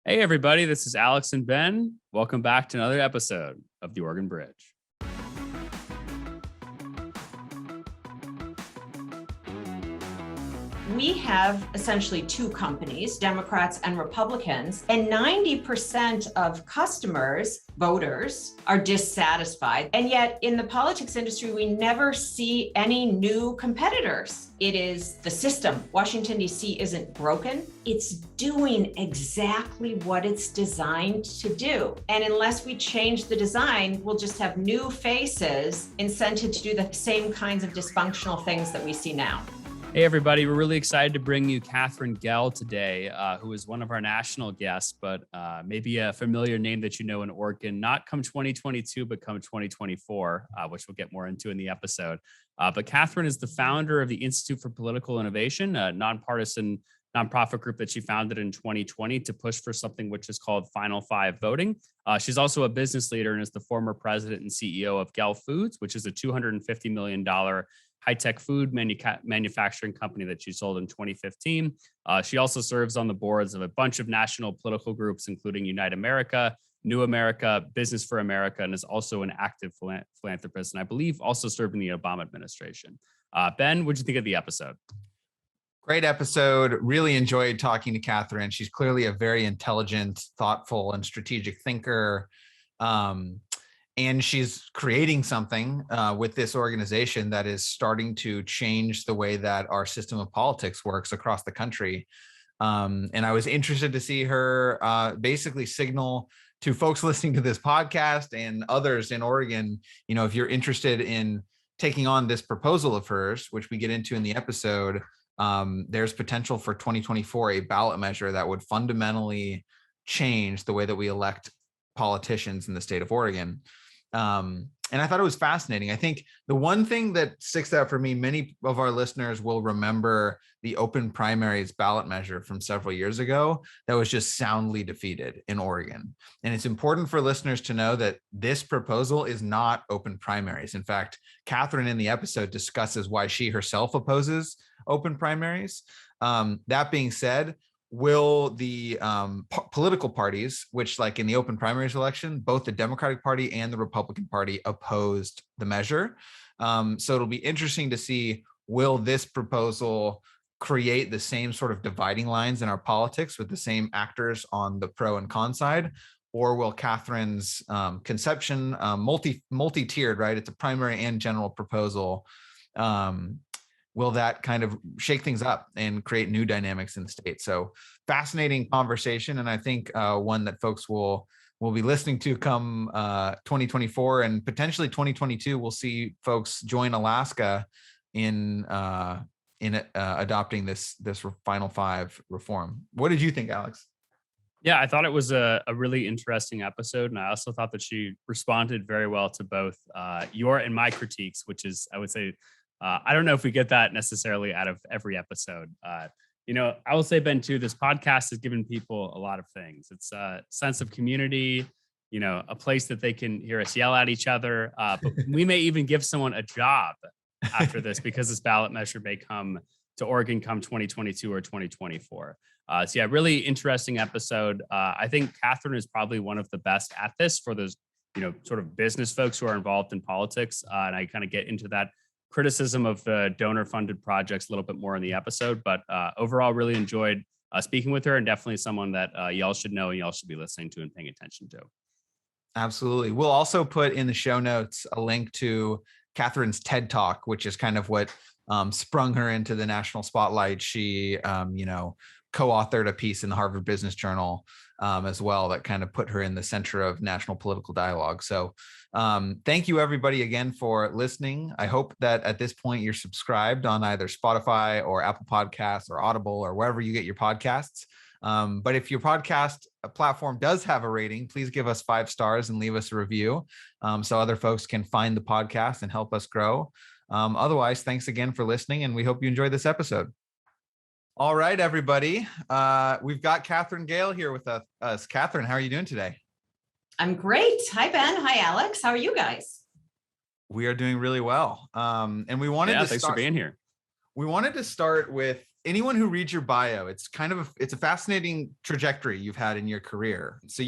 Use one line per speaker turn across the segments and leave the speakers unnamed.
Hey, everybody, this is Alex and Ben. Welcome back to another episode of The Oregon Bridge.
We have essentially two companies, Democrats and Republicans, and 90% of customers, voters, are dissatisfied. And yet in the politics industry, we never see any new competitors. It is the system. Washington, D.C. isn't broken. It's doing exactly what it's designed to do. And unless we change the design, we'll just have new faces incented to do the same kinds of dysfunctional things that we see now.
Hey, everybody. We're really excited to bring you Katherine Gehl today, who is one of our national guests, but maybe a familiar name that you know in Oregon, not come 2022, but come 2024, which we'll get more into in the episode. But Katherine is the founder of the Institute for Political Innovation, a nonpartisan nonprofit group that she founded in 2020 to push for something which is called Final Five voting. She's also a business leader and is the former president and CEO of Gehl Foods, which is a $250 million high-tech food manufacturing company that she sold in 2015. She also serves on the boards of a bunch of national political groups, including Unite America, New America, Business for America, and is also an active philanthropist, and I believe also served in the Obama administration. Ben, what did you think of the episode?
Great episode. Really enjoyed talking to Katherine. She's clearly a very intelligent, thoughtful, and strategic thinker. And she's creating something with this organization that is starting to change the way that our system of politics works across the country. And I was interested to see her basically signal to folks listening to this podcast and others in Oregon, you know, if you're interested in taking on this proposal of hers, which we get into in the episode, there's potential for 2024, a ballot measure that would fundamentally change the way that we elect politicians in the state of Oregon. And I thought it was fascinating. I think the one thing that sticks out for me, many of our listeners will remember the open primaries ballot measure from several years ago that was just soundly defeated in Oregon. And it's important for listeners to know that this proposal is not open primaries. In fact, Katherine in the episode discusses why she herself opposes open primaries. That being said, will the political parties, which like in the open primaries election, both the Democratic Party and the Republican Party opposed the measure. So it'll be interesting to see, will this proposal create the same sort of dividing lines in our politics with the same actors on the pro and con side? Or will Katherine's conception, multi-tiered, right? It's a primary and general proposal. Will that kind of shake things up and create new dynamics in the state? So fascinating conversation. And I think one that folks will be listening to come 2024 and potentially 2022. We'll see folks join Alaska in adopting this Final Five reform. What did you think, Alex?
Yeah, I thought it was a really interesting episode. And I also thought that she responded very well to both your and my critiques, which is, I would say, I don't know if we get that necessarily out of every episode. I will say, Ben, too, this podcast has given people a lot of things. It's a sense of community, a place that they can hear us yell at each other. But we may even give someone a job after this because this ballot measure may come to Oregon come 2022 or 2024. So yeah, really interesting episode. I think Katherine is probably one of the best at this for those, sort of business folks who are involved in politics. And I kind of get into that criticism of the donor-funded projects a little bit more in the episode, but overall really enjoyed speaking with her, and definitely someone that y'all should know and y'all should be listening to and paying attention to.
Absolutely. We'll also put in the show notes a link to Katherine's TED Talk, which is kind of what sprung her into the national spotlight. She, co-authored a piece in the Harvard Business Journal as well that kind of put her in the center of national political dialogue. So thank you, everybody, again for listening. I hope that at this point you're subscribed on either Spotify or Apple Podcasts or Audible or wherever you get your podcasts. But if your podcast platform does have a rating, please give us 5 stars and leave us a review so other folks can find the podcast and help us grow. Otherwise, thanks again for listening, and we hope you enjoyed this episode. All right, everybody. We've got Katherine Gehl here with us. Katherine, how are you doing today?
I'm great. Hi, Ben. Hi, Alex. How are you guys?
We are doing really well. And we wanted to
thanks for being here.
We wanted to start with, anyone who reads your bio, it's a fascinating trajectory you've had in your career. So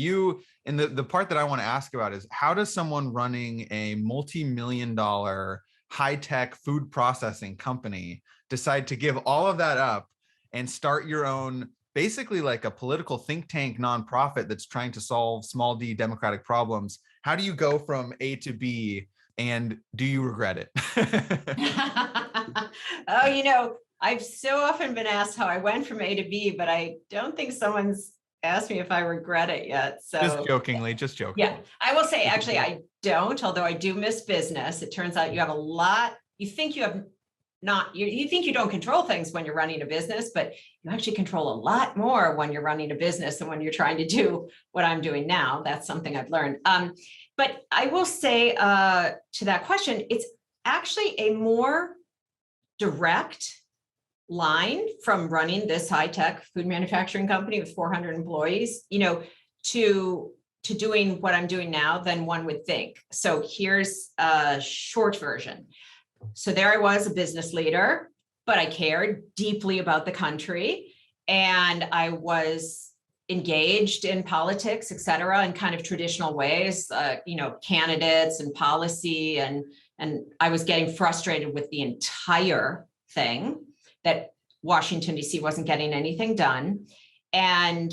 and the part that I want to ask about is, how does someone running a multi-million-dollar high-tech food processing company decide to give all of that up and start your own, basically like a political think tank nonprofit that's trying to solve small d democratic problems? How do you go from A to B, and do you regret it?
Oh, I've so often been asked how I went from A to B, but I don't think someone's asked me if I regret it yet. So
just jokingly.
Yeah, I will say, actually, I don't, although I do miss business. It turns out you have a lot, you think you have not, you think you don't control things when you're running a business, but you actually control a lot more when you're running a business than when you're trying to do what I'm doing now. That's something I've learned. But I will say to that question, it's actually a more direct line from running this high-tech food manufacturing company with 400 employees, to doing what I'm doing now than one would think. So here's a short version. So there I was, a business leader, but I cared deeply about the country, and I was engaged in politics, et cetera, in kind of traditional ways, candidates and policy, and I was getting frustrated with the entire thing, that Washington, D.C. wasn't getting anything done. And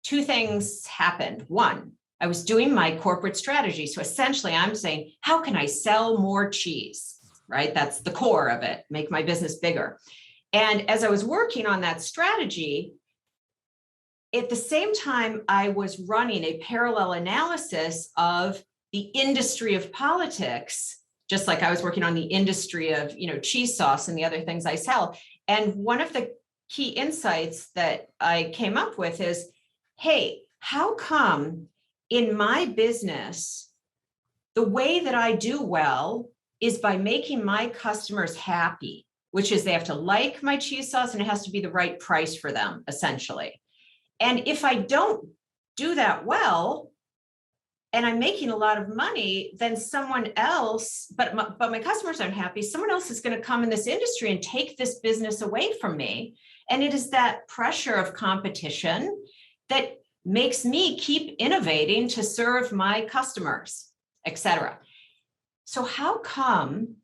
two things happened. One, I was doing my corporate strategy. So essentially I'm saying, how can I sell more cheese, right? That's the core of it, make my business bigger. And as I was working on that strategy, at the same time, I was running a parallel analysis of the industry of politics, just like I was working on the industry of, cheese sauce and the other things I sell. And one of the key insights that I came up with is, hey, how come in my business, the way that I do well is by making my customers happy, which is they have to like my cheese sauce and it has to be the right price for them, essentially. And if I don't do that well, and I'm making a lot of money, then someone else, but my customers aren't happy, someone else is going to come in this industry and take this business away from me. And it is that pressure of competition that makes me keep innovating to serve my customers, et cetera. So how come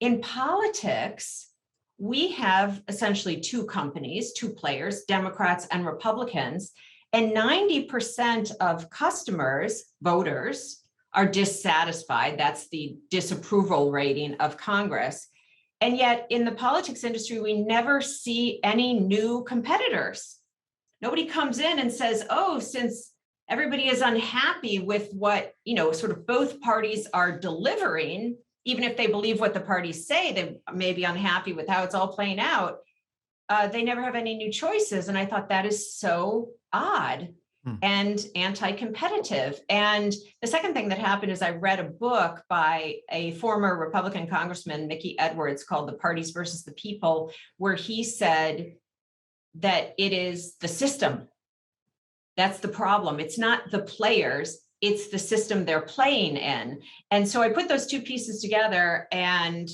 in politics, we have essentially two companies, two players, Democrats and Republicans, and 90% of customers, voters, are dissatisfied. That's the disapproval rating of Congress. And yet in the politics industry, we never see any new competitors. Nobody comes in and says, oh, since everybody is unhappy with what, sort of both parties are delivering, even if they believe what the parties say, they may be unhappy with how it's all playing out. They never have any new choices. And I thought that is so odd and anti-competitive. And the second thing that happened is I read a book by a former Republican Congressman, Mickey Edwards, called The Parties versus the People, where he said that it is the system. That's the problem. It's not the players, it's the system they're playing in. And so I put those two pieces together, and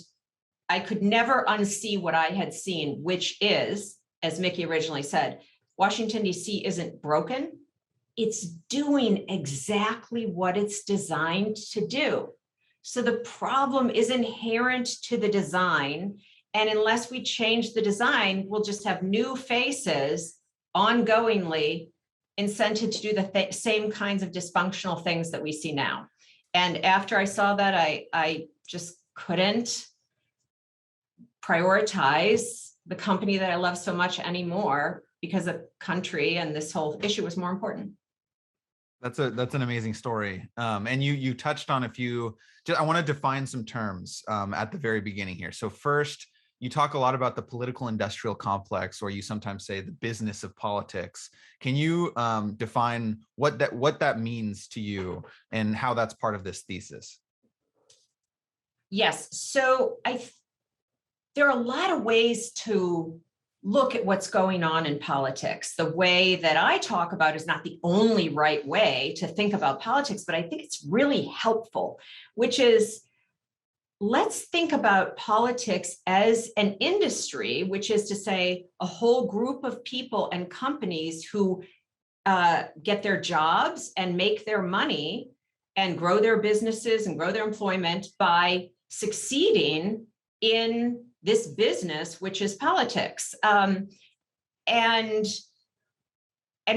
I could never unsee what I had seen, which is, as Mickey originally said, Washington, D.C. isn't broken. It's doing exactly what it's designed to do. So the problem is inherent to the design. And unless we change the design, we'll just have new faces ongoingly incented to do the same kinds of dysfunctional things that we see now. And after I saw that, I just couldn't prioritize the company that I love so much anymore, because the country and this whole issue was more important.
That's an amazing story. And you touched on a few. I want to define some terms at the very beginning here. So first, you talk a lot about the political industrial complex, or you sometimes say the business of politics. Can you define what that means to you and how that's part of this thesis?
Yes. So there are a lot of ways to look at what's going on in politics. The way that I talk about is not the only right way to think about politics, but I think it's really helpful, which is let's think about politics as an industry, which is to say a whole group of people and companies who get their jobs and make their money and grow their businesses and grow their employment by succeeding in this business, which is politics. And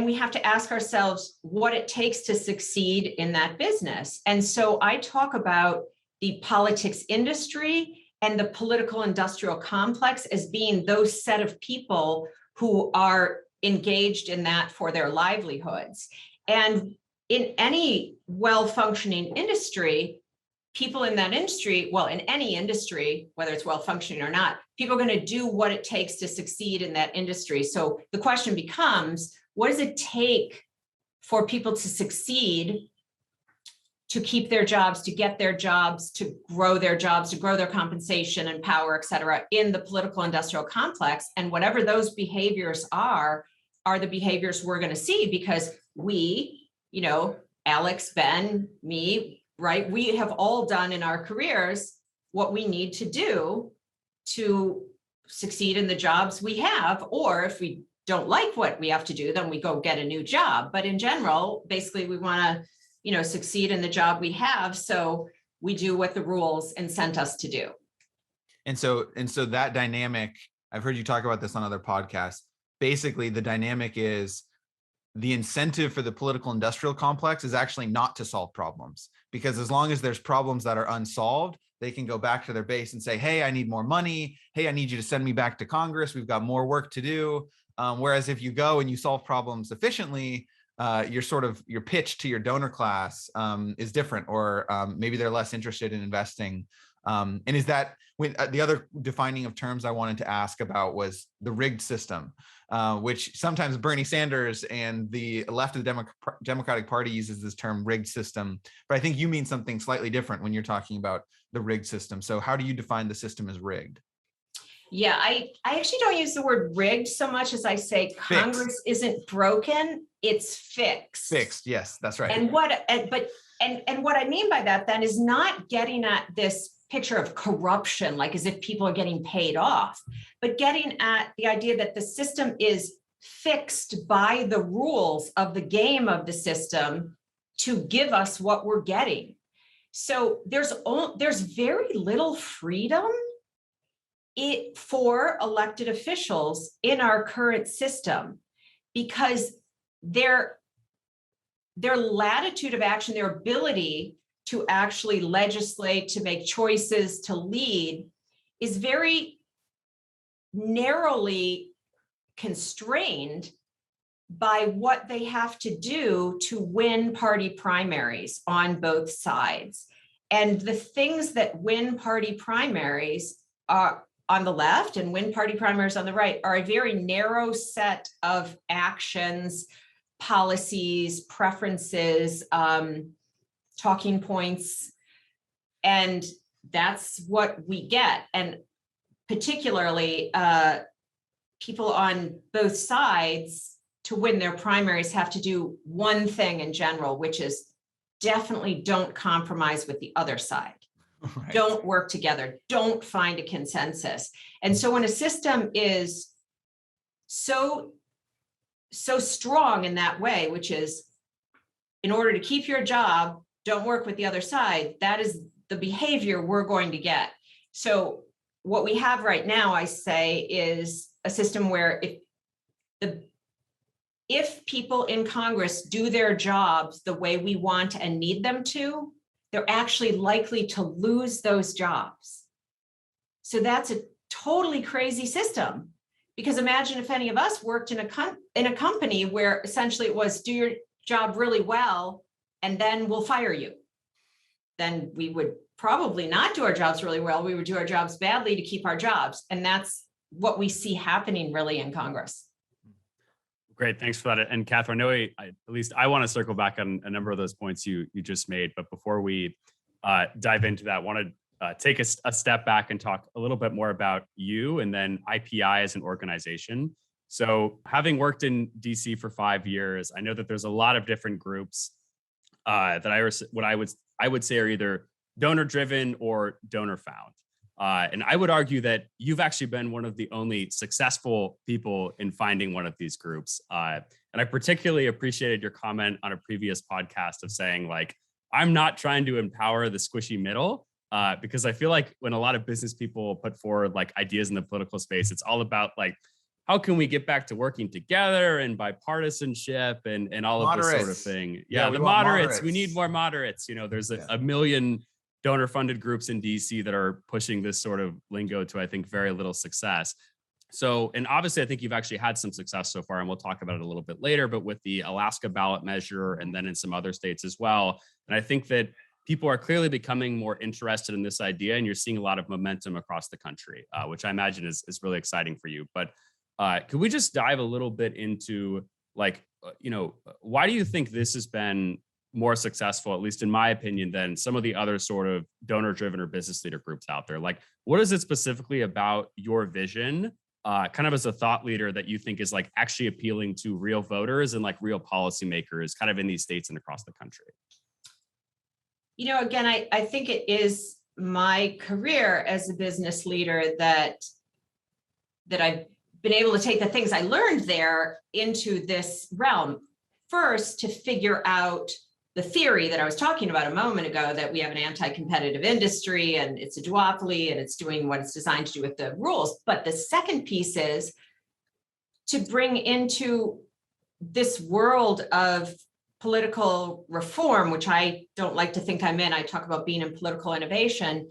we have to ask ourselves what it takes to succeed in that business. And so I talk about the politics industry and the political industrial complex as being those set of people who are engaged in that for their livelihoods. And in any well-functioning industry, people in that industry, well, in any industry, whether it's well-functioning or not, people are going to do what it takes to succeed in that industry. So the question becomes, what does it take for people to succeed, to keep their jobs, to get their jobs, to grow their jobs, to grow their compensation and power, et cetera, in the political industrial complex? And whatever those behaviors are the behaviors we're going to see, because we, Alex, Ben, me, right? We have all done in our careers what we need to do to succeed in the jobs we have, or if we don't like what we have to do, then we go get a new job. But in general, basically, we want to, succeed in the job we have. So we do what the rules incent us to do.
And so that dynamic, I've heard you talk about this on other podcasts. Basically, the dynamic is the incentive for the political industrial complex is actually not to solve problems, because as long as there's problems that are unsolved, they can go back to their base and say, hey, I need more money. Hey, I need you to send me back to Congress. We've got more work to do. Whereas if you go and you solve problems efficiently, your pitch to your donor class is different, or maybe they're less interested in investing. And is that when the other defining of terms I wanted to ask about was the rigged system, which sometimes Bernie Sanders and the left of the Democratic Party uses this term rigged system, but I think you mean something slightly different when you're talking about the rigged system. So how do you define the system as rigged?
Yeah, I actually don't use the word rigged so much as I say Congress isn't broken, it's fixed.
Fixed, yes, that's right.
And what I mean by that then is not getting at this picture of corruption, like as if people are getting paid off, but getting at the idea that the system is fixed by the rules of the game of the system to give us what we're getting. So there's very little freedom for elected officials in our current system, because their latitude of action, their ability to actually legislate, to make choices, to lead, is very narrowly constrained by what they have to do to win party primaries on both sides. And the things that win party primaries are on the left and win party primaries on the right are a very narrow set of actions, policies, preferences, talking points, and that's what we get. And particularly people on both sides, to win their primaries, have to do one thing in general, which is definitely don't compromise with the other side. Right. Don't work together, don't find a consensus. And so when a system is so strong in that way, which is in order to keep your job, don't work with the other side, that is the behavior we're going to get. So what we have right now, I say, is a system where if people in Congress do their jobs the way we want and need them to, they're actually likely to lose those jobs. So that's a totally crazy system, because imagine if any of us worked in a company where essentially it was do your job really well and then we'll fire you. Then we would probably not do our jobs really well. We would do our jobs badly to keep our jobs. And that's what we see happening really in Congress.
Great, thanks for that. And Katherine, I know at least I want to circle back on a number of those points you just made. But before we dive into that, I want to take a step back and talk a little bit more about you and then IPI as an organization. So having worked in DC for 5 years, I know that there's a lot of different groups that I would say are either donor driven or donor found. And I would argue that you've actually been one of the only successful people in finding one of these groups. And I particularly appreciated your comment on a previous podcast of saying, like, I'm not trying to empower the squishy middle, because I feel like when a lot of business people put forward like ideas in the political space, it's all about like, how can we get back to working together and bipartisanship and all of this sort of thing. Yeah, the moderates, we need more moderates. You know, there's a million donor funded groups in DC that are pushing this sort of lingo to, I think, very little success. So, and obviously, I think you've actually had some success so far, and we'll talk about it a little bit later, but with the Alaska ballot measure and then in some other states as well. And I think that people are clearly becoming more interested in this idea, and you're seeing a lot of momentum across the country, which I imagine is really exciting for you. But could we just dive a little bit into, like, why do you think this has been more successful, at least in my opinion, than some of the other sort of donor-driven or business leader groups out there? Like, what is it specifically about your vision, kind of as a thought leader, that you think is like actually appealing to real voters and like real policymakers kind of in these states and across the country?
Again, I think it is my career as a business leader that I've been able to take the things I learned there into this realm. First, to figure out the theory that I was talking about a moment ago, that we have an anti-competitive industry and it's a duopoly and it's doing what it's designed to do with the rules. But the second piece is to bring into this world of political reform, which I don't like to think I'm in. I talk about being in political innovation,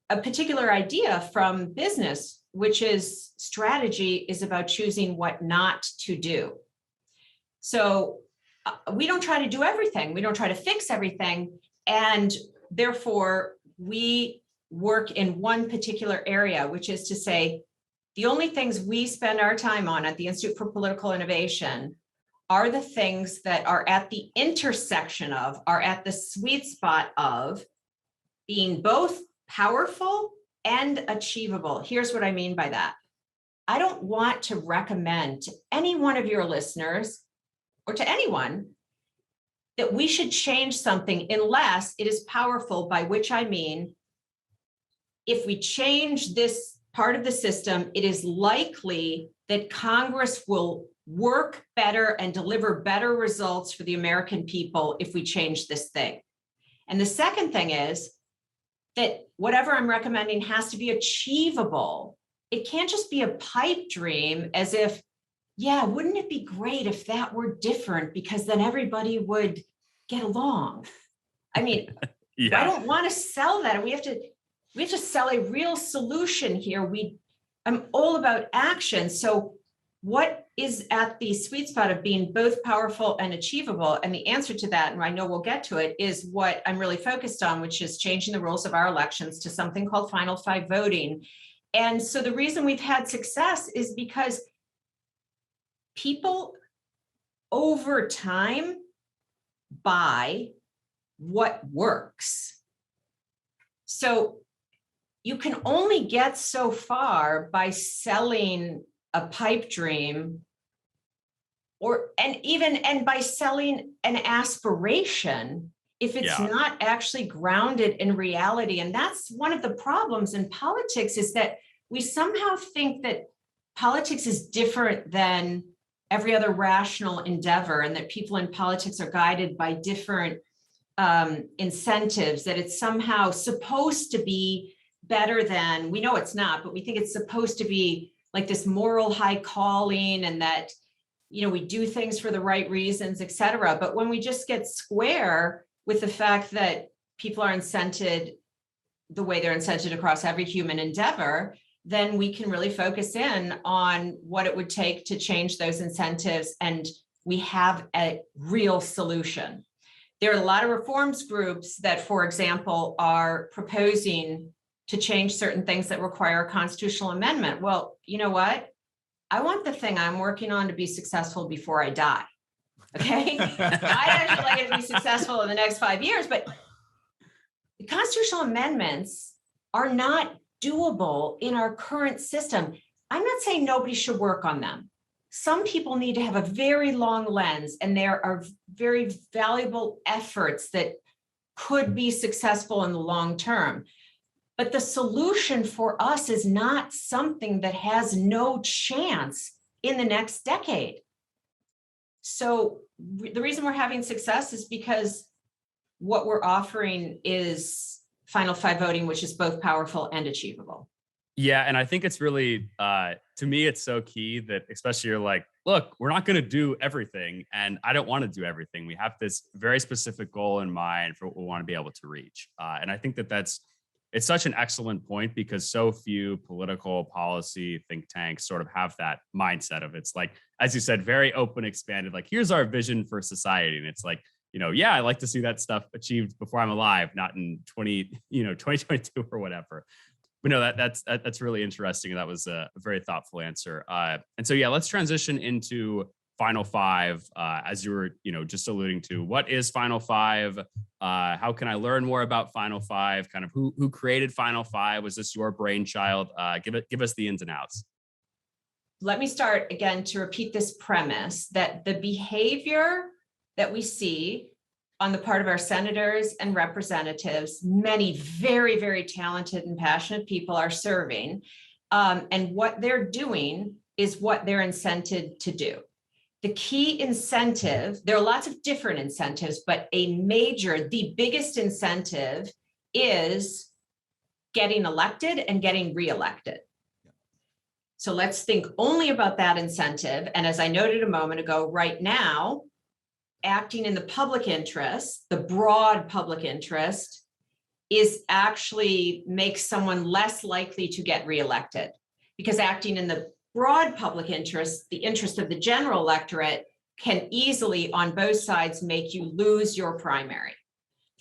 a particular idea from business, which is strategy is about choosing what not to do. So we don't try to do everything. We don't try to fix everything. And therefore, we work in one particular area, which is to say, the only things we spend our time on at the Institute for Political Innovation are the things that are at the intersection of, are at the sweet spot of being both powerful and achievable. Here's what I mean by that. I don't want to recommend to any one of your listeners or to anyone that we should change something unless it is powerful, by which I mean, if we change this part of the system, it is likely that Congress will work better and deliver better results for the American people if we change this thing. And the second thing is that whatever I'm recommending has to be achievable. It can't just be a pipe dream, as if, yeah, wouldn't it be great if that were different, because then everybody would get along. I mean, yeah. I don't want to sell that. We have to sell a real solution here. I'm all about action. So what is at the sweet spot of being both powerful and achievable? And the answer to that, and I know we'll get to it, is what I'm really focused on, which is changing the rules of our elections to something called Final Five voting. And so the reason we've had success is because people over time buy what works. So you can only get so far by selling a pipe dream, and by selling an aspiration, if it's not actually grounded in reality. And that's one of the problems in politics, is that we somehow think that politics is different than every other rational endeavor, and that people in politics are guided by different incentives, that it's somehow supposed to be better than, we know it's not, but we think it's supposed to be like this moral high calling, and that, we do things for the right reasons, et cetera. But when we just get square with the fact that people are incented the way they're incented across every human endeavor, then we can really focus in on what it would take to change those incentives, and we have a real solution. There are a lot of reforms groups that, for example, are proposing to change certain things that require a constitutional amendment. Well, you know what? I want the thing I'm working on to be successful before I die. Okay? I'd actually like it to be successful in the next 5 years, but the constitutional amendments are not doable in our current system. I'm not saying nobody should work on them. Some people need to have a very long lens, and there are very valuable efforts that could be successful in the long term. But the solution for us is not something that has no chance in the next decade. So the reason we're having success is because what we're offering is final five voting, which is both powerful and achievable.
Yeah. And I think it's really, to me, it's so key that especially you're like, look, we're not going to do everything. And I don't want to do everything. We have this very specific goal in mind for what we want to be able to reach. And I think that it's such an excellent point because so few political policy think tanks sort of have that mindset of it's like, as you said, very open, expanded, like, here's our vision for society. And it's like, yeah, I like to see that stuff achieved before I'm alive, not in 2022 or whatever. But no, that's really interesting. That was a very thoughtful answer. And so, yeah, let's transition into Final Five, as you were, just alluding to. What is Final Five? How can I learn more about Final Five? Kind of who created Final Five? Was this your brainchild? Give us the ins and outs.
Let me start again to repeat this premise that the behavior that we see on the part of our senators and representatives, many very, very talented and passionate people are serving, and what they're doing is what they're incented to do. The key incentive, there are lots of different incentives, but the biggest incentive is getting elected and getting reelected. So let's think only about that incentive. And as I noted a moment ago, right now, acting in the public interest, the broad public interest, is actually makes someone less likely to get reelected, because acting in the broad public interest, the interest of the general electorate, can easily on both sides make you lose your primary.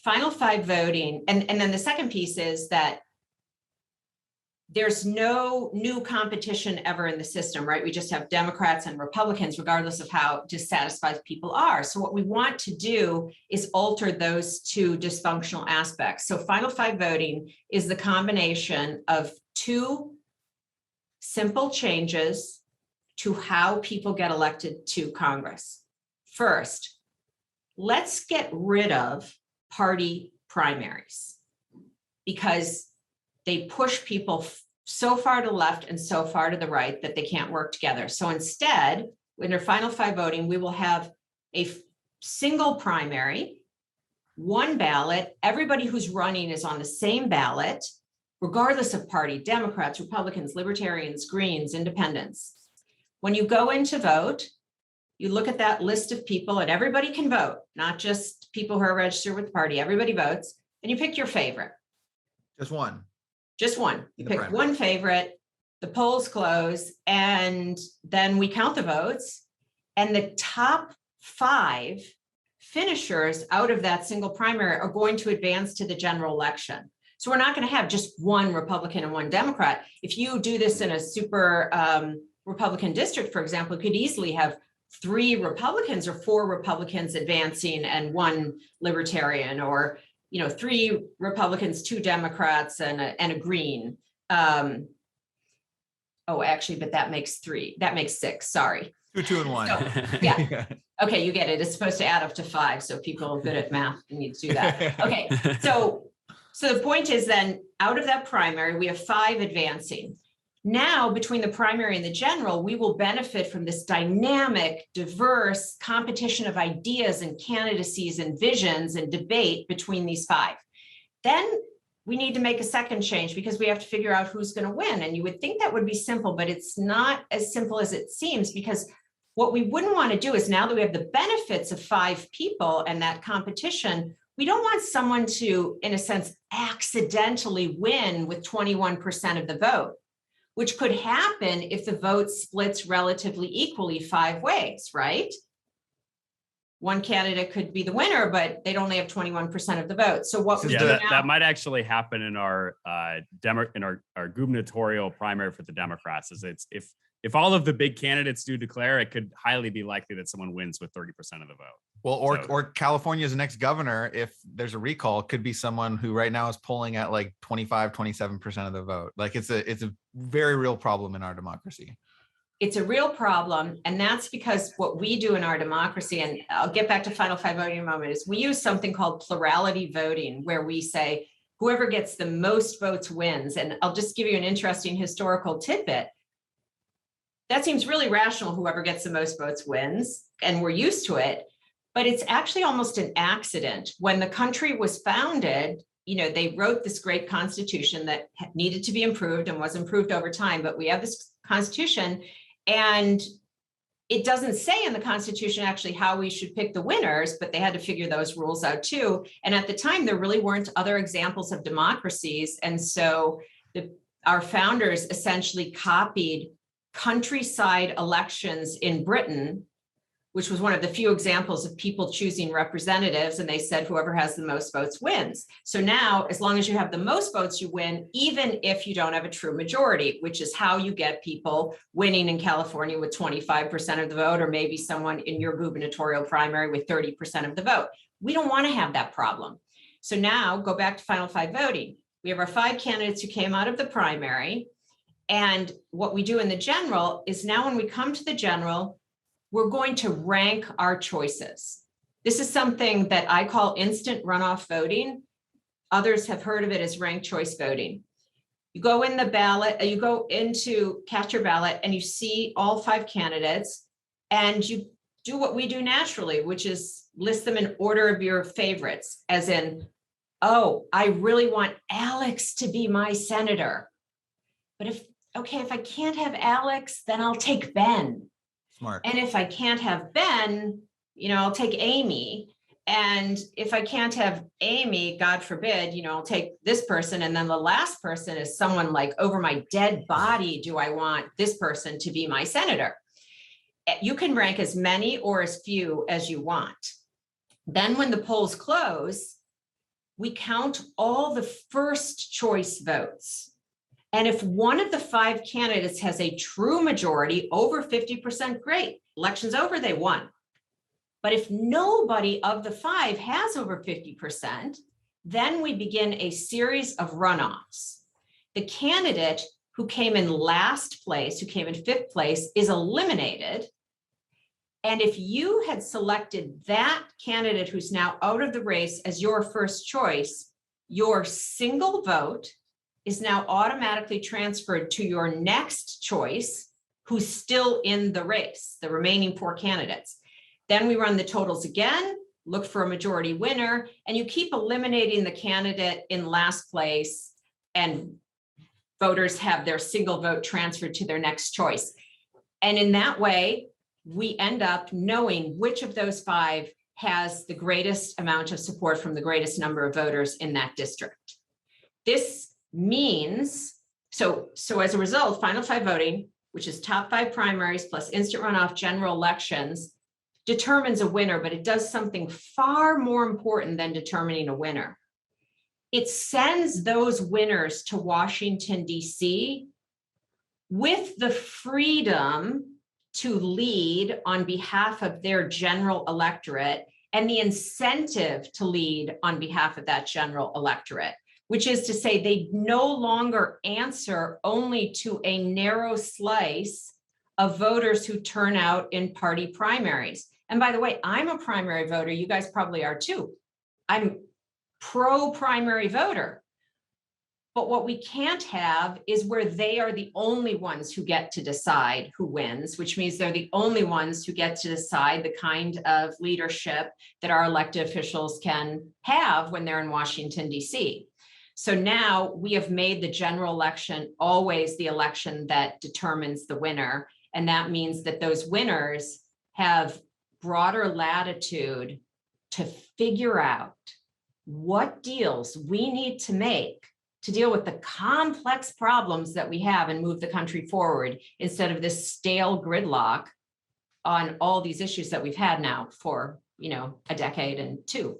Final five voting, and then the second piece is that there's no new competition ever in the system, right? We just have Democrats and Republicans, regardless of how dissatisfied people are. So what we want to do is alter those two dysfunctional aspects. So final five voting is the combination of two simple changes to how people get elected to Congress. First, let's get rid of party primaries because they push people so far to the left and so far to the right that they can't work together. So instead, under final five voting, we will have a single primary, one ballot. Everybody who's running is on the same ballot, regardless of party, Democrats, Republicans, Libertarians, Greens, Independents. When you go in to vote, you look at that list of people and everybody can vote, not just people who are registered with the party. Everybody votes and you pick your favorite.
Just one.
Just one. You pick one favorite, the polls close, and then we count the votes. And the top five finishers out of that single primary are going to advance to the general election. So we're not going to have just one Republican and one Democrat. If you do this in a super Republican district, for example, you could easily have 3 Republicans or 4 Republicans advancing and 1 Libertarian, or 3 Republicans, 2 Democrats, and a Green. But that makes 3. That makes 6. Sorry.
2, and 1.
So, yeah. Okay, you get it. It's supposed to add up to 5. So people good at math need to do that. Okay. So the point is then, out of that primary, we have 5 advancing. Now, between the primary and the general, we will benefit from this dynamic, diverse competition of ideas and candidacies and visions and debate between these 5. Then we need to make a second change because we have to figure out who's going to win. And you would think that would be simple, but it's not as simple as it seems, because what we wouldn't want to do is, now that we have the benefits of 5 people and that competition, we don't want someone to, in a sense, accidentally win with 21% of the vote, which could happen if the vote splits relatively equally 5 ways, right? One candidate could be the winner, but they'd only have 21% of the vote. So what we do now,
that might actually happen in our gubernatorial primary for the Democrats. Is if all of the big candidates do declare, it could highly be likely that someone wins with 30% of the vote.
Well, or California's next governor, if there's a recall, could be someone who right now is polling at like 25, 27% of the vote. Like it's a very real problem in our democracy.
It's a real problem. And that's because what we do in our democracy, and I'll get back to Final Five voting in a moment, is we use something called plurality voting, where we say whoever gets the most votes wins. And I'll just give you an interesting historical tidbit. That seems really rational. Whoever gets the most votes wins, and we're used to it. But it's actually almost an accident. When the country was founded, they wrote this great constitution that needed to be improved and was improved over time. But we have this constitution, and it doesn't say in the Constitution actually how we should pick the winners, but they had to figure those rules out too. And at the time, there really weren't other examples of democracies. And so our founders essentially copied countryside elections in Britain, which was one of the few examples of people choosing representatives. And they said, whoever has the most votes wins. So now, as long as you have the most votes, you win, even if you don't have a true majority, which is how you get people winning in California with 25% of the vote, or maybe someone in your gubernatorial primary with 30% of the vote. We don't want to have that problem. So now go back to Final Five voting. We have our 5 candidates who came out of the primary. And what we do in the general is, now when we come to the general, we're going to rank our choices. This is something that I call instant runoff voting. Others have heard of it as ranked choice voting. You go in the ballot, you go into cast your ballot, and you see all 5 candidates, and you do what we do naturally, which is list them in order of your favorites, as in, oh, I really want Alex to be my senator. But if I can't have Alex, then I'll take Ben.
Smart.
And if I can't have Ben, I'll take Amy. And if I can't have Amy, God forbid, I'll take this person. And then the last person is someone like, over my dead body, do I want this person to be my senator? You can rank as many or as few as you want. Then when the polls close, we count all the first choice votes. And if one of the 5 candidates has a true majority, over 50%, great. Election's over, they won. But if nobody of the 5 has over 50%, then we begin a series of runoffs. The candidate who came in last place, who came in 5th place, is eliminated. And if you had selected that candidate who's now out of the race as your first choice, your single vote is now automatically transferred to your next choice, who's still in the race, the remaining 4 candidates. Then we run the totals again, look for a majority winner, and you keep eliminating the candidate in last place, and voters have their single vote transferred to their next choice. And in that way, we end up knowing which of those 5 has the greatest amount of support from the greatest number of voters in that district. This means, so as a result, Final Five voting, which is top 5 primaries plus instant runoff general elections, determines a winner, but it does something far more important than determining a winner. It sends those winners to Washington, D.C. with the freedom to lead on behalf of their general electorate and the incentive to lead on behalf of that general electorate, which is to say they no longer answer only to a narrow slice of voters who turn out in party primaries. And by the way, I'm a primary voter. You guys probably are too. I'm pro-primary voter. But what we can't have is where they are the only ones who get to decide who wins, which means they're the only ones who get to decide the kind of leadership that our elected officials can have when they're in Washington, D.C. So now we have made the general election always the election that determines the winner. And that means that those winners have broader latitude to figure out what deals we need to make to deal with the complex problems that we have and move the country forward, instead of this stale gridlock on all these issues that we've had now for, a decade and 2.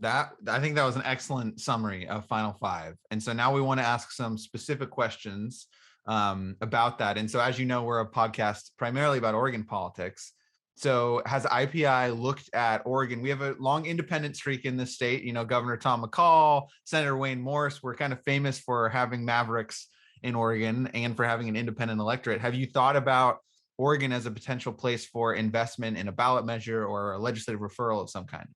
I think that was an excellent summary of Final Five. And so now we want to ask some specific questions about that. And so, as you know, we're a podcast primarily about Oregon politics. So has IPI looked at Oregon? We have a long independent streak in this state. Governor Tom McCall, Senator Wayne Morse, we're kind of famous for having mavericks in Oregon and for having an independent electorate. Have you thought about Oregon as a potential place for investment in a ballot measure or a legislative referral of some kind?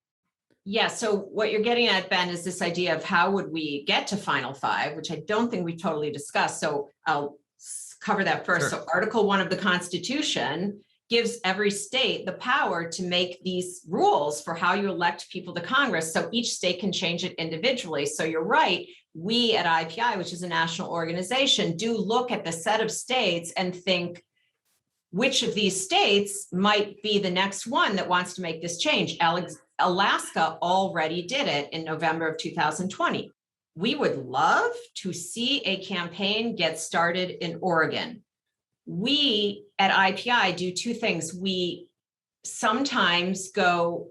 Yeah, so what you're getting at, Ben, is this idea of how would we get to Final Five, which I don't think we've totally discussed. So I'll cover that first.
Sure.
So Article 1 of the Constitution gives every state the power to make these rules for how you elect people to Congress. So each state can change it individually. So you're right. We at IPI, which is a national organization, do look at the set of states and think, which of these states might be the next one that wants to make this change? Alaska already did it in November of 2020. We would love to see a campaign get started in Oregon. We at IPI do two things. We sometimes go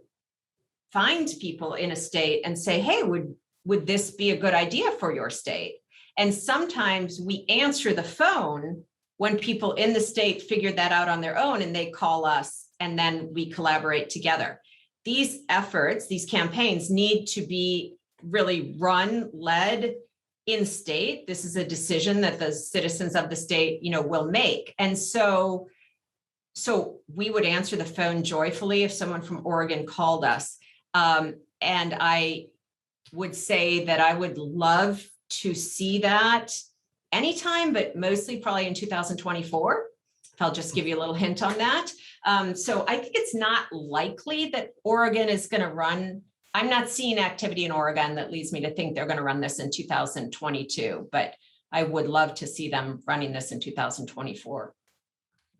find people in a state and say, hey, would this be a good idea for your state? And sometimes we answer the phone when people in the state figure that out on their own and they call us and then we collaborate together. These efforts, these campaigns need to be really run, led in state. This is a decision that the citizens of the state, will make. And so we would answer the phone joyfully if someone from Oregon called us. And I would say that I would love to see that anytime, but mostly probably in 2024. I'll just give you a little hint on that. So I think it's not likely that Oregon is going to run. I'm not seeing activity in Oregon that leads me to think they're going to run this in 2022, but I would love to see them running this in 2024.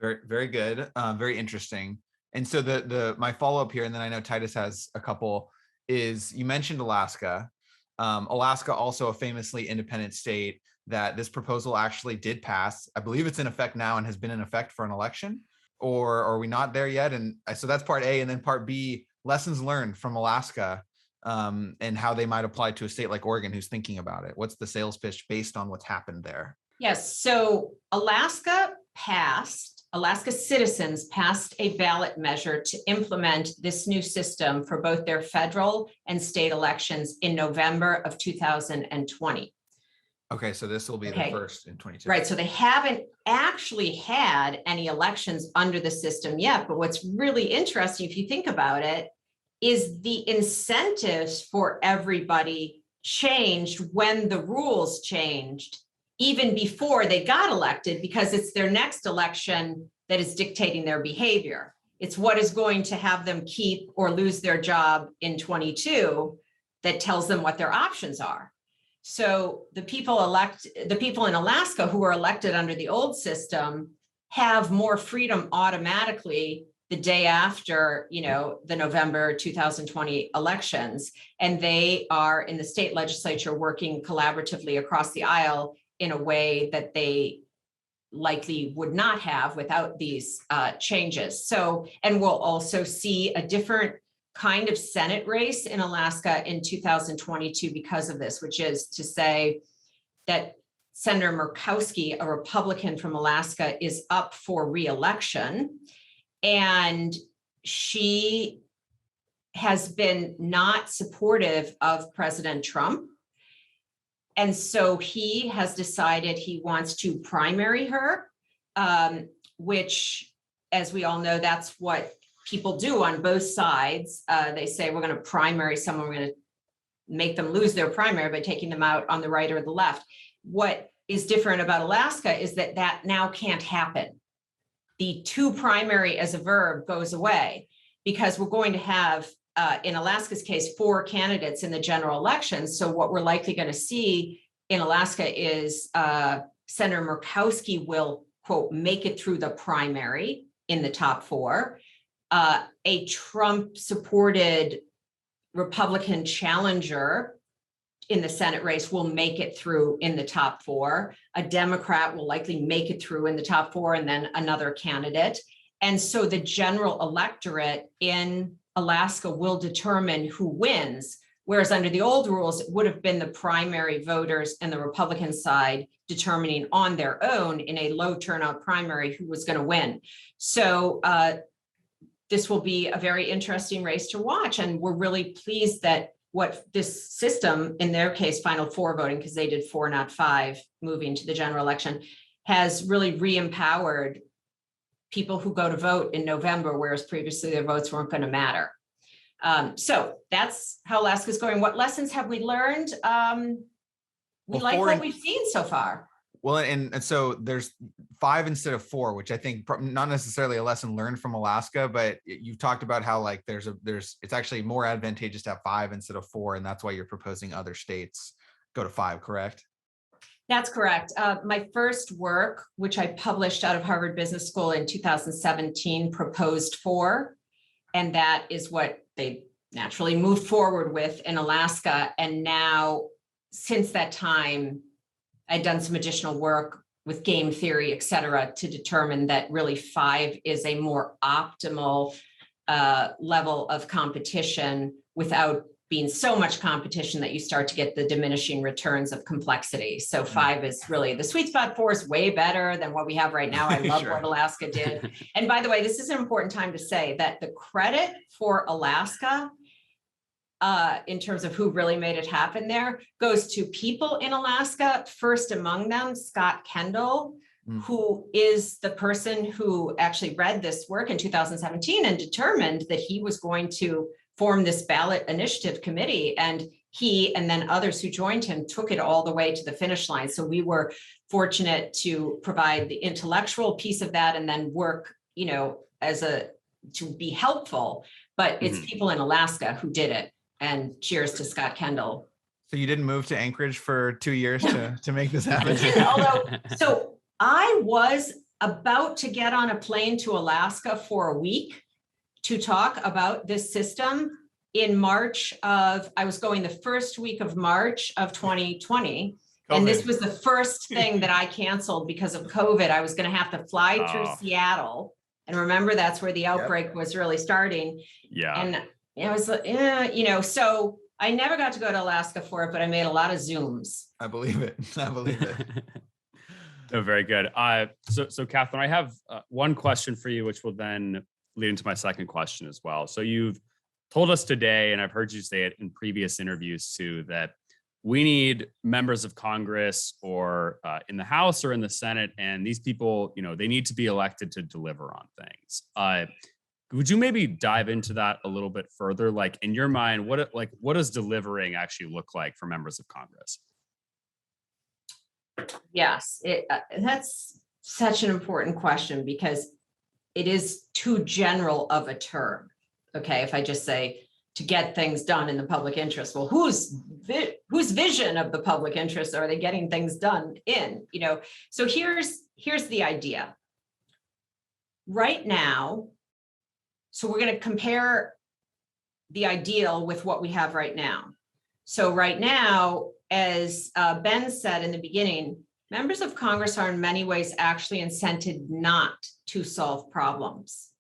Very, very good. Very interesting. And so my follow-up here, and then I know Titus has a couple, is you mentioned Alaska. Alaska, also a famously independent state that this proposal actually did pass. I believe it's in effect now and has been in effect for an election, or are we not there yet? And so that's part A. And then part B, lessons learned from Alaska and how they might apply to a state like Oregon who's thinking about it. What's the sales pitch based on what's happened there?
Yes, so Alaska citizens passed a ballot measure to implement this new system for both their federal and state elections in November of 2020.
Okay, so this will be the first in 22.
Right, so they haven't actually had any elections under the system yet, but what's really interesting, if you think about it, is the incentives for everybody changed when the rules changed, even before they got elected, because it's their next election that is dictating their behavior. It's what is going to have them keep or lose their job in 22 that tells them what their options are. So the people in Alaska who were elected under the old system have more freedom automatically the day after, the November 2020 elections. And they are in the state legislature working collaboratively across the aisle in a way that they likely would not have without these changes. So, and we'll also see a different kind of Senate race in Alaska in 2022 because of this, which is to say that Senator Murkowski, a Republican from Alaska, is up for re-election. And she has been not supportive of President Trump. And so he has decided he wants to primary her, which, as we all know, that's what people do on both sides. They say, we're going to primary someone, we're going to make them lose their primary by taking them out on the right or the left. What is different about Alaska is that now can't happen. The to primary as a verb goes away because we're going to have, in Alaska's case, 4 candidates in the general election. So what we're likely going to see in Alaska is Senator Murkowski will, quote, make it through the primary in the top 4. A Trump-supported Republican challenger in the Senate race will make it through in the top 4. A Democrat will likely make it through in the top 4, and then another candidate. And so the general electorate in Alaska will determine who wins, whereas under the old rules, it would have been the primary voters and the Republican side determining on their own in a low turnout primary who was going to win. So this will be a very interesting race to watch. And we're really pleased that what this system, in their case, Final Four voting, because they did 4, not 5, moving to the general election, has really re-empowered people who go to vote in November, whereas previously their votes weren't going to matter. So that's how Alaska's going. What lessons have we learned? We like what we've seen so far.
Well, and so there's 5 instead of 4, which I think not necessarily a lesson learned from Alaska, but you've talked about how like it's actually more advantageous to have 5 instead of 4, and that's why you're proposing other states go to 5, correct?
That's correct. My first work, which I published out of Harvard Business School in 2017, proposed 4, and that is what they naturally moved forward with in Alaska. And now, since that time, I'd done some additional work with game theory, et cetera, to determine that really 5 is a more optimal level of competition without being so much competition that you start to get the diminishing returns of complexity. So 5 is really the sweet spot. 4 is way better than what we have right now. I love
Sure.
what Alaska did. And by the way, this is an important time to say that the credit for Alaska in terms of who really made it happen there goes to people in Alaska, first among them, Scott Kendall, who is the person who actually read this work in 2017 and determined that he was going to form this ballot initiative committee. And he and then others who joined him took it all the way to the finish line. So we were fortunate to provide the intellectual piece of that and then work, to be helpful. But it's people in Alaska who did it. And cheers to Scott Kendall.
So you didn't move to Anchorage for 2 years to make this happen?
So I was about to get on a plane to Alaska for a week to talk about this system in I was going the first week of March of 2020. COVID. And this was the first thing that I canceled because of COVID. I was going to have to fly through Seattle. And remember, that's where the outbreak was really starting.
Yeah.
And I was, so I never got to go to Alaska for it, but I made a lot of Zooms.
I believe it.
Oh, very good. So Katherine, I have one question for you, which will then lead into my second question as well. So you've told us today, and I've heard you say it in previous interviews too, that we need members of Congress or in the House or in the Senate, and these people, they need to be elected to deliver on things. Would you maybe dive into that a little bit further? Like in your mind, what does delivering actually look like for members of Congress?
Yes, that's such an important question because it is too general of a term. Okay, if I just say to get things done in the public interest, well, whose vision of the public interest are they getting things done in? So here's the idea. Right now, so we're going to compare the ideal with what we have right now. So right now, as Ben said in the beginning, members of Congress are in many ways actually incented not to solve problems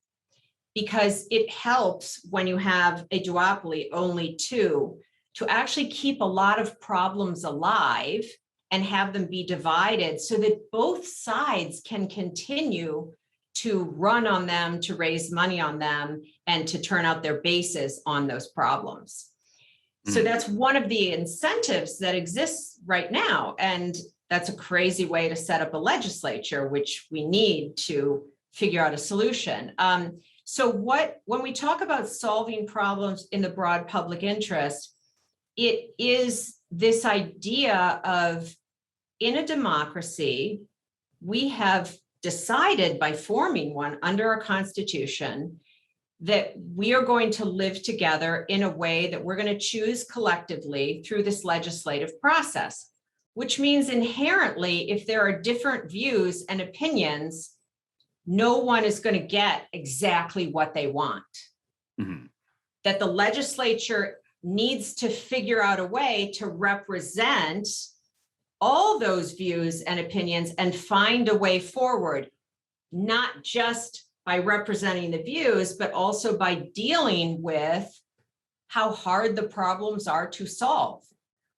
because it helps when you have a duopoly, only 2, to actually keep a lot of problems alive and have them be divided so that both sides can continue to run on them, to raise money on them, and to turn out their bases on those problems. So that's one of the incentives that exists right now. And that's a crazy way to set up a legislature, which we need to figure out a solution. So when we talk about solving problems in the broad public interest, it is this idea of, in a democracy, we have decided by forming one under our Constitution that we are going to live together in a way that we're going to choose collectively through this legislative process, which means inherently, if there are different views and opinions, no one is going to get exactly what they want. That the legislature needs to figure out a way to represent all those views and opinions and find a way forward, not just by representing the views, but also by dealing with how hard the problems are to solve,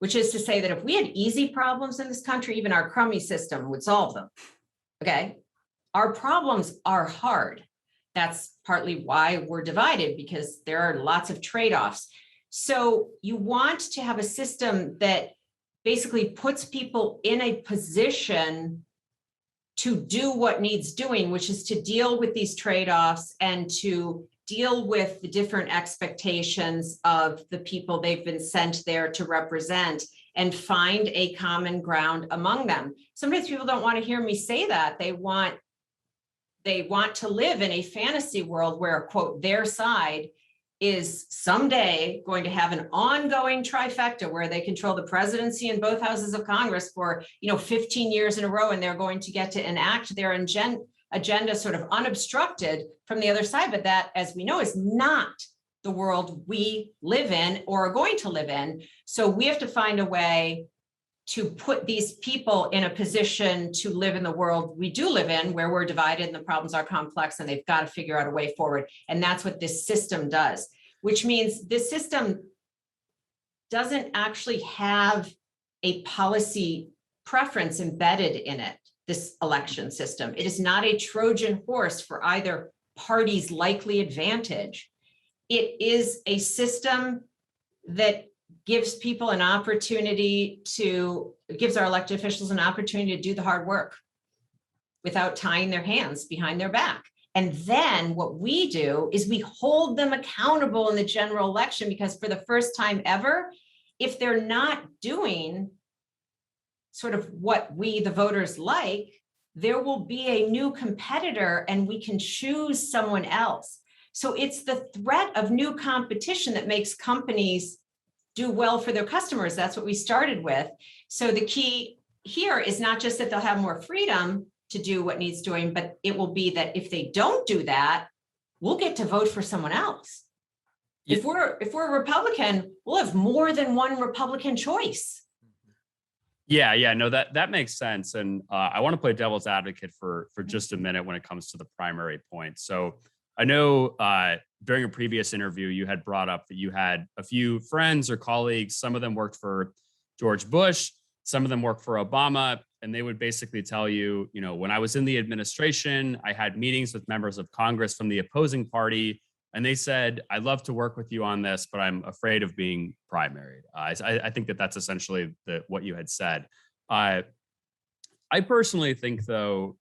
which is to say that if we had easy problems in this country, even our crummy system would solve them, okay? Our problems are hard. That's partly why we're divided, because there are lots of trade-offs. So you want to have a system that basically puts people in a position to do what needs doing, which is to deal with these trade-offs and to deal with the different expectations of the people they've been sent there to represent and find a common ground among them. Sometimes people don't want to hear me say that. They want to live in a fantasy world where, quote, their side is someday going to have an ongoing trifecta where they control the presidency and both houses of Congress for 15 years in a row, and they're going to get to enact their agenda sort of unobstructed from the other side. But that, as we know, is not the world we live in or are going to live in. So we have to find a way to put these people in a position to live in the world we do live in, where we're divided and the problems are complex and they've got to figure out a way forward. And that's what this system does, which means this system doesn't actually have a policy preference embedded in it, this election system. It is not a Trojan horse for either party's likely advantage. It is a system that gives people an opportunity gives our elected officials an opportunity to do the hard work without tying their hands behind their back. And then what we do is we hold them accountable in the general election, because for the first time ever, if they're not doing sort of what we, the voters, like, there will be a new competitor and we can choose someone else. So it's the threat of new competition that makes companies do well for their customers. That's what we started with. So the key here is not just that they'll have more freedom to do what needs doing, but it will be that if they don't do that, we'll get to vote for someone else. If we're a Republican, we'll have more than one Republican choice.
Yeah, no, that makes sense. And I want to play devil's advocate for just a minute when it comes to the primary point. So I know during a previous interview, you had brought up that you had a few friends or colleagues. Some of them worked for George Bush, some of them worked for Obama, and they would basically tell you, when I was in the administration, I had meetings with members of Congress from the opposing party, and they said, I'd love to work with you on this, but I'm afraid of being primaried. I think that's essentially what you had said. I personally think, though,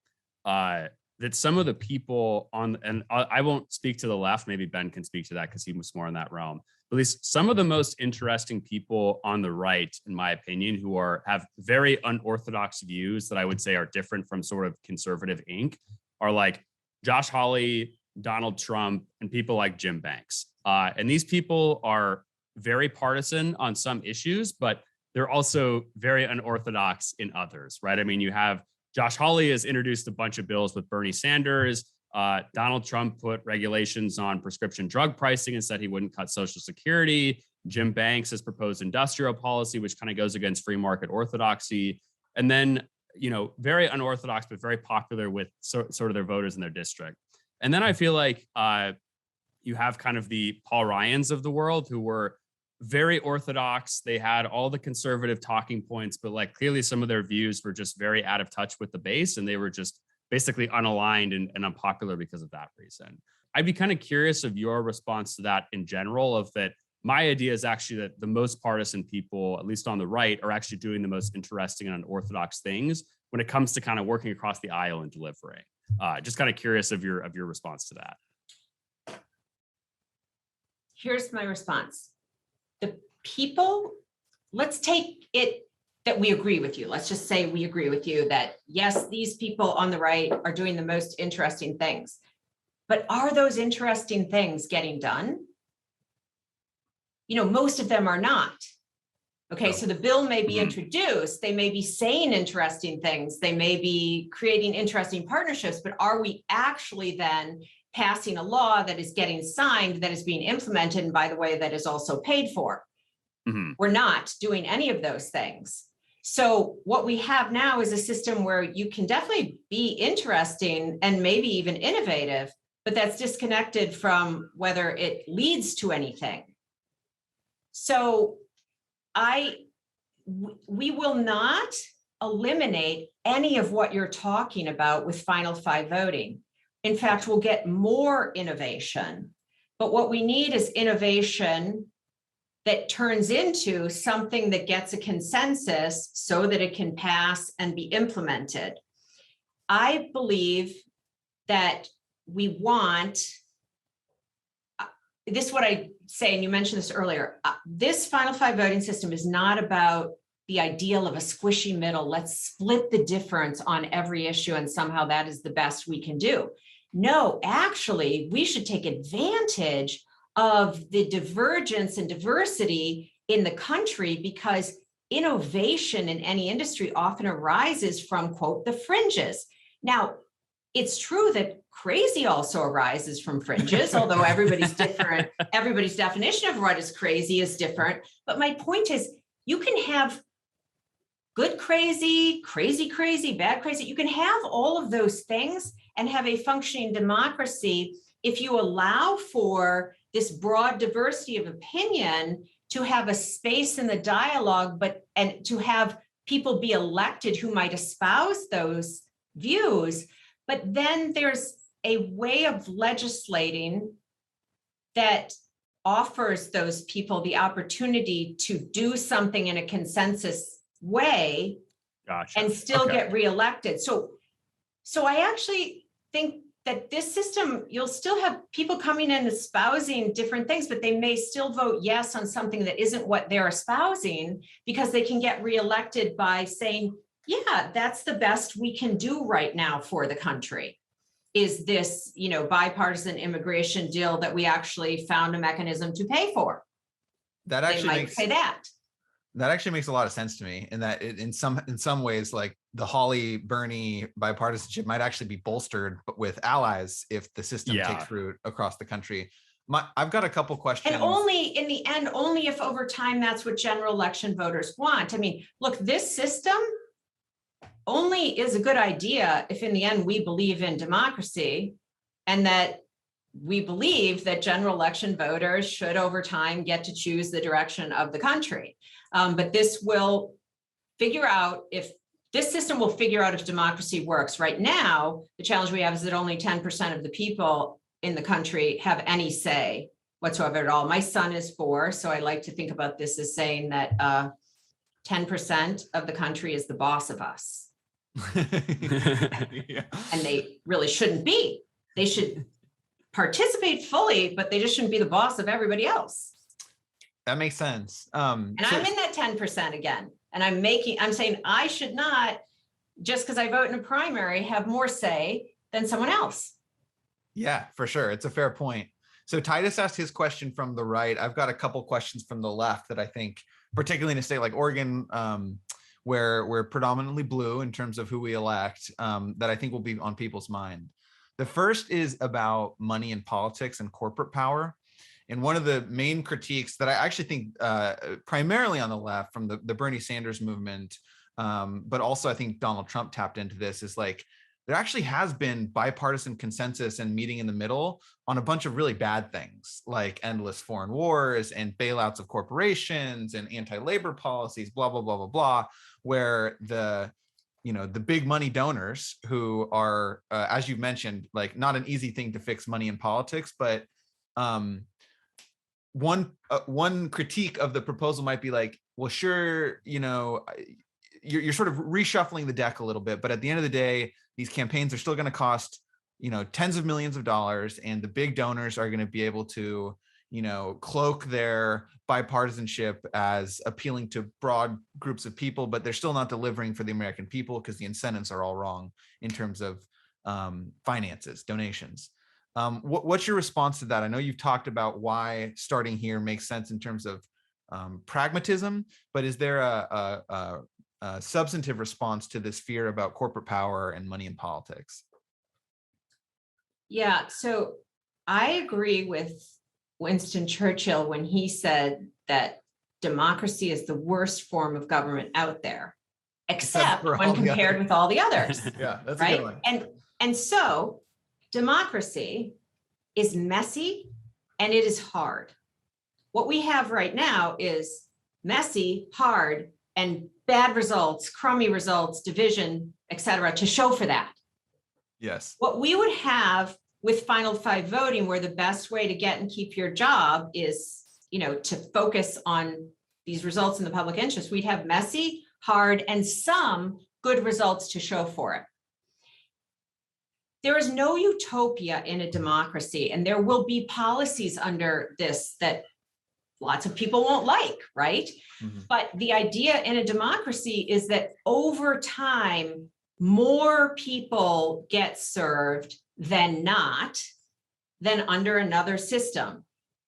that some of the people and I won't speak to the left, maybe Ben can speak to that because he was more in that realm. At least some of the most interesting people on the right, in my opinion, who have very unorthodox views that I would say are different from sort of conservative Inc., are like Josh Hawley, Donald Trump, and people like Jim Banks. And these people are very partisan on some issues, but they're also very unorthodox in others, right? I mean, you have Josh Hawley has introduced a bunch of bills with Bernie Sanders. Donald Trump put regulations on prescription drug pricing and said he wouldn't cut Social Security. Jim Banks has proposed industrial policy, which kind of goes against free market orthodoxy. And then, very unorthodox, but very popular with sort of their voters in their district. And then I feel like you have kind of the Paul Ryans of the world who were very orthodox. They had all the conservative talking points, but like clearly some of their views were just very out of touch with the base, and they were just basically unaligned and unpopular because of that reason. I'd be kind of curious of your response to that in general, of that my idea is actually that the most partisan people, at least on the right, are actually doing the most interesting and unorthodox things when it comes to kind of working across the aisle and delivering. Just kind of curious of your response to that.
Here's my response. The people, let's take it that we agree with you. Let's just say we agree with you that, yes, these people on the right are doing the most interesting things. But are those interesting things getting done? Most of them are not. Okay, so the bill may be introduced. They may be saying interesting things. They may be creating interesting partnerships, but are we actually then passing a law that is getting signed, that is being implemented, and by the way, that is also paid for? We're not doing any of those things. So what we have now is a system where you can definitely be interesting and maybe even innovative, but that's disconnected from whether it leads to anything. So we will not eliminate any of what you're talking about with Final Five voting. In fact, we'll get more innovation. But what we need is innovation that turns into something that gets a consensus so that it can pass and be implemented. I believe that we want, this is what I say, and you mentioned this earlier, this final five voting system is not about the ideal of a squishy middle. Let's split the difference on every issue and somehow that is the best we can do. No, actually, we should take advantage of the divergence and diversity in the country, because innovation in any industry often arises from, quote, the fringes. Now, it's true that crazy also arises from fringes, although everybody's different. Everybody's definition of what is crazy is different. But my point is, you can have good crazy, crazy crazy, bad crazy. You can have all of those things and have a functioning democracy if you allow for this broad diversity of opinion to have a space in the dialogue, and to have people be elected who might espouse those views. But then there's a way of legislating that offers those people the opportunity to do something in a consensus way.
Gotcha.
And still get reelected. So I actually think that this system, you'll still have people coming in espousing different things, but they may still vote yes on something that isn't what they're espousing, because they can get reelected by saying, yeah, that's the best we can do right now for the country, is this, bipartisan immigration deal that we actually found a mechanism to pay for.
That
They
actually
might say that.
That actually makes a lot of sense to me, in that in some ways, like the Hawley-Bernie bipartisanship might actually be bolstered with allies if the system takes root across the country. I've got a couple questions.
And only in the end, only if over time that's what general election voters want. I mean, look, this system only is a good idea if in the end we believe in democracy, and that we believe that general election voters should over time get to choose the direction of the country. But this will figure out if this system will figure out if democracy works. Right now, the challenge we have is that only 10% of the people in the country have any say whatsoever at all. My son is 4, so I like to think about this as saying that 10% of the country is the boss of us.
Yeah.
And they really shouldn't be. They should participate fully, but they just shouldn't be the boss of everybody else.
That makes sense.
And I'm in that 10% again. And I'm saying I should not, just because I vote in a primary, have more say than someone else.
Yeah, for sure. It's a fair point. So Titus asked his question from the right. I've got a couple questions from the left that I think, particularly in a state like Oregon, where we're predominantly blue in terms of who we elect, that I think will be on people's mind. The first is about money in politics and corporate power. And one of the main critiques that I actually think primarily on the left from the Bernie Sanders movement, but also I think Donald Trump tapped into this, is like, there actually has been bipartisan consensus and meeting in the middle on a bunch of really bad things, like endless foreign wars and bailouts of corporations and anti-labor policies, blah, blah, blah, blah, blah, where the big money donors who are, as you've mentioned, like not an easy thing to fix money in politics, but one critique of the proposal might be like, well, sure, you're sort of reshuffling the deck a little bit, but at the end of the day, these campaigns are still going to cost, tens of millions of dollars, and the big donors are going to be able to, cloak their bipartisanship as appealing to broad groups of people, but they're still not delivering for the American people because the incentives are all wrong in terms of finances, donations. What's your response to that? I know you've talked about why starting here makes sense in terms of pragmatism, but is there a substantive response to this fear about corporate power and money in politics?
Yeah, so I agree with Winston Churchill when he said that democracy is the worst form of government out there, except when compared with all the others.
Yeah, that's
right?
a good one.
And so democracy is messy and it is hard. What we have right now is messy, hard, and bad results, crummy results, division, et cetera, to show for that.
Yes.
What we would have with final five voting, where the best way to get and keep your job is, to focus on these results in the public interest, we'd have messy, hard, and some good results to show for it. there is no utopia in a democracy, and there will be policies under this that lots of people won't like, right?
Mm-hmm.
But the idea in a democracy is that over time, more people get served than not, than under another system.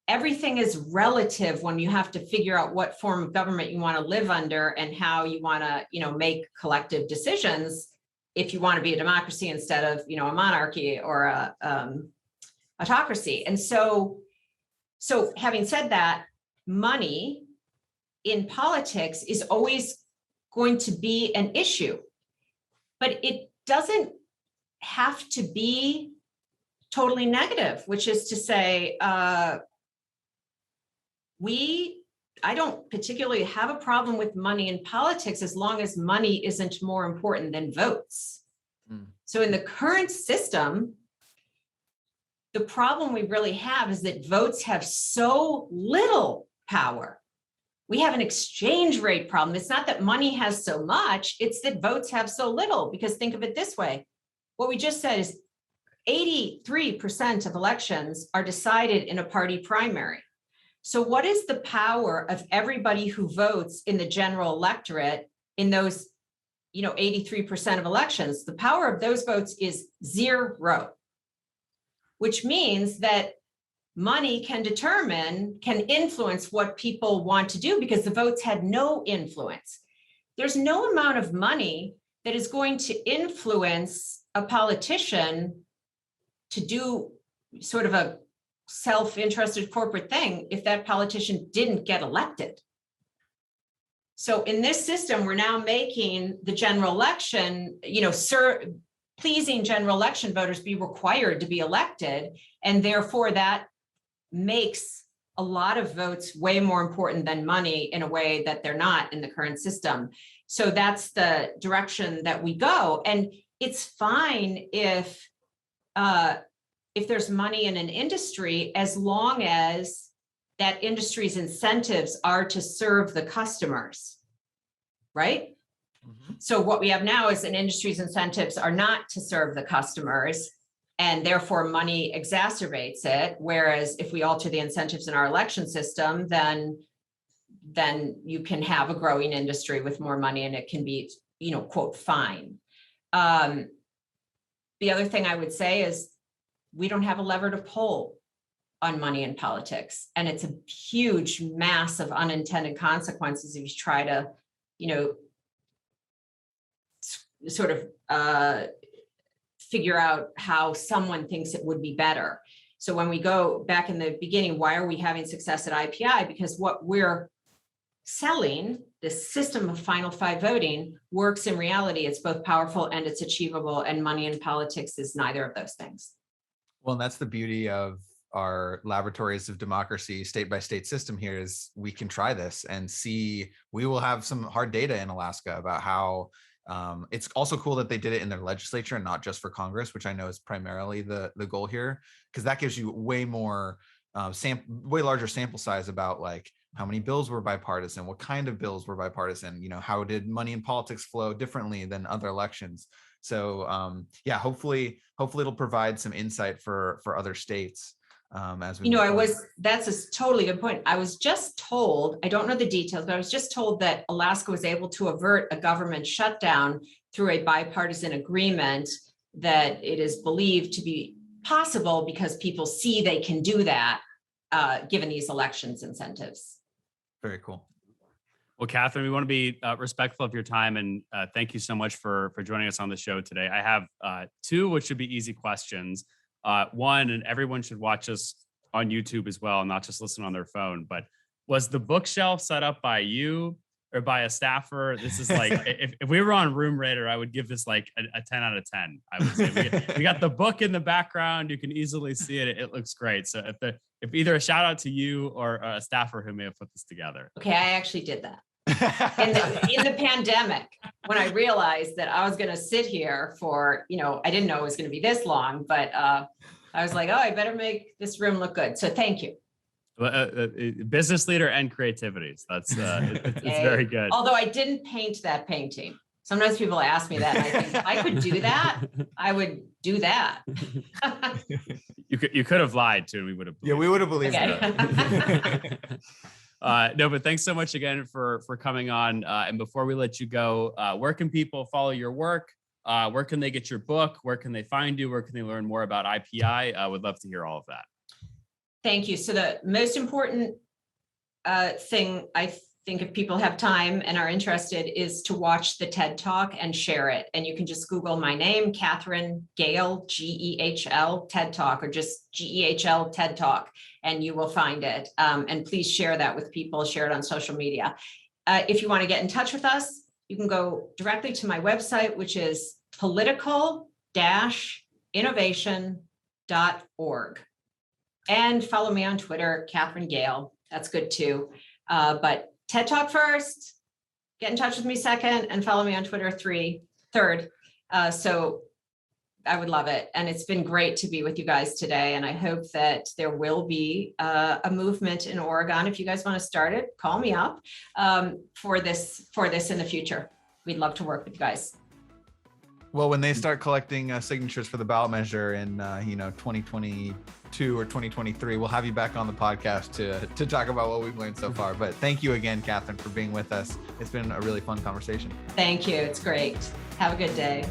Everything is relative when you have to figure out what form of government you want to live under and how you want to, make collective decisions if you want to be a democracy instead of, a monarchy or a autocracy. And so having said that, money in politics is always going to be an issue, but it doesn't have to be totally negative, which is to say, I don't particularly have a problem with money in politics as long as money isn't more important than votes. So in the current system, the problem we really have is that votes have so little power. We have an exchange rate problem. It's not that money has so much, it's that votes have so little, because think of it this way. What we just said is 83% of elections are decided in a party primary. So what is the power of everybody who votes in the general electorate in those, 83% of elections? The power of those votes is 0, which means that money can influence what people want to do because the votes had no influence. There's no amount of money that is going to influence a politician to do sort of a self-interested corporate thing if that politician didn't get elected. So in this system, we're now making the general election, pleasing general election voters be required to be elected. And therefore that makes a lot of votes way more important than money in a way that they're not in the current system. So that's the direction that we go. And it's fine if there's money in an industry, as long as that industry's incentives are to serve the customers, right? Mm-hmm. So what we have now is an industry's incentives are not to serve the customers, and therefore money exacerbates it. Whereas if we alter the incentives in our election system, then you can have a growing industry with more money and it can be, quote, fine. The other thing I would say is we don't have a lever to pull on money in politics. And it's a huge mass of unintended consequences if you try to, sort of figure out how someone thinks it would be better. So when we go back in the beginning, why are we having success at IPI? Because what we're selling, this system of final five voting, works in reality. It's both powerful and it's achievable, and money in politics is neither of those things.
Well, and that's the beauty of our laboratories of democracy, state by state system here, is we can try this and see. We will have some hard data in Alaska about how it's also cool that they did it in their legislature and not just for Congress, which I know is primarily the goal here, because that gives you way more way larger sample size about like how many bills were bipartisan, what kind of bills were bipartisan, how did money in politics flow differently than other elections. So yeah, hopefully it'll provide some insight for other states as we
that's a totally good point. I was just told, I don't know the details, but I was just told that Alaska was able to avert a government shutdown through a bipartisan agreement, that it is believed to be possible because people see they can do that given these elections incentives.
Very cool.
Well, Katherine, we want to be respectful of your time, and thank you so much for joining us on the show today. I have two, which should be easy questions. One, and everyone should watch us on YouTube as well, not just listen on their phone, but was the bookshelf set up by you or by a staffer? This is like, if we were on Room Rater, I would give this like a 10 out of 10. I would say we got the book in the background. You can easily see it. It looks great. So if either a shout out to you or a staffer who may have put this together.
Okay, I actually did that. in the pandemic, when I realized that I was going to sit here for, I didn't know it was going to be this long, but I was like, oh, I better make this room look good. So thank you.
Business leader and creativity. So that's it's very good.
Although I didn't paint that painting. Sometimes people ask me that, and I think if I could do that, I would do that.
You could have lied too. We would have.
Yeah, we would have believed
Okay.
that.
No, but thanks so much again for coming on. And before we let you go, where can people follow your work? Where can they get your book? Where can they find you? Where can they learn more about IPI? I would love to hear all of that.
Thank you. So the most important thing, I think, if people have time and are interested, is to watch the TED Talk and share it. And you can just Google my name, Katherine Gehl, Gehl, TED Talk, or just Gehl TED Talk, and you will find it. And please share that with people, share it on social media. If you want to get in touch with us, you can go directly to my website, which is political-innovation.org. And follow me on Twitter, Katherine Gehl. That's good too. But TED Talk first, get in touch with me second, and follow me on Twitter third. So I would love it. And it's been great to be with you guys today. And I hope that there will be a movement in Oregon. If you guys want to start it, call me up for this in the future. We'd love to work with you guys.
Well, when they start collecting signatures for the ballot measure in 2022 or 2023, we'll have you back on the podcast to talk about what we've learned so far. But thank you again, Katherine, for being with us. It's been a really fun conversation.
Thank you. It's great. Have a good day.